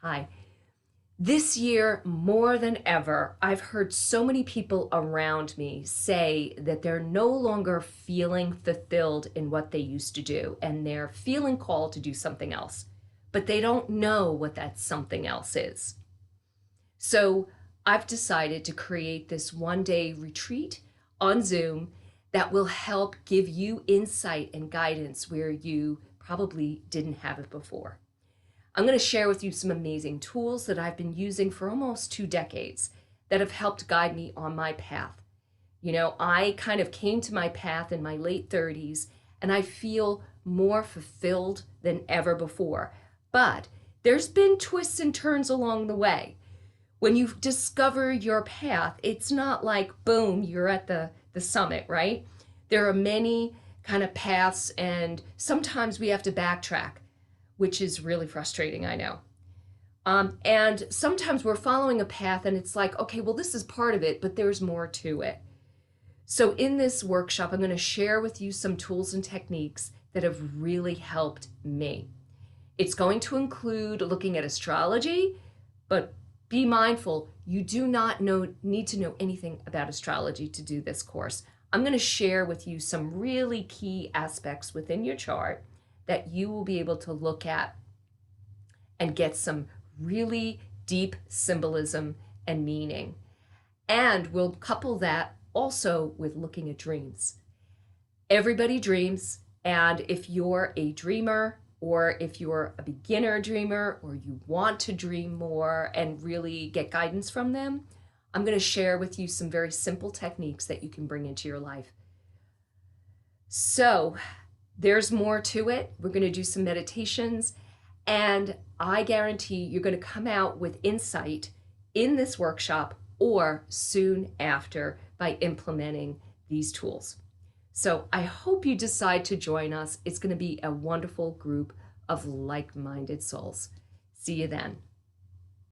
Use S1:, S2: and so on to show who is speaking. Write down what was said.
S1: Hi. This year, more than ever, I've heard so many people around me say that they're no longer feeling fulfilled in what they used to do, and they're feeling called to do something else, but they don't know what that something else is. So I've decided to create this 1 day retreat on Zoom that will help give you insight and guidance where you probably didn't have it before. I'm going to share with you some amazing tools that I've been using for almost 2 decades that have helped guide me on my path. I kind of came to my path in my late 30s and I feel more fulfilled than ever before. But there's been twists and turns along the way. When you discover your path, it's not like, boom, you're at the summit, right? There are many kind of paths, and sometimes we have to backtrack, which is really frustrating, I know. And sometimes we're following a path and it's like, okay, well, this is part of it, but there's more to it. So in this workshop, I'm going to share with you some tools and techniques that have really helped me. It's going to include looking at astrology, but be mindful, you do not need to know anything about astrology to do this course. I'm going to share with you some really key aspects within your chart that you will be able to look at and get some really deep symbolism and meaning. And we'll couple that also with looking at dreams. Everybody dreams, and if you're a dreamer, or if you're a beginner dreamer, or you want to dream more and really get guidance from them, I'm going to share with you some very simple techniques that you can bring into your life. So there's more to it. We're going to do some meditations, and I guarantee you're going to come out with insight in this workshop or soon after by implementing these tools. So I hope you decide to join us. It's going to be a wonderful group of like-minded souls. See you then.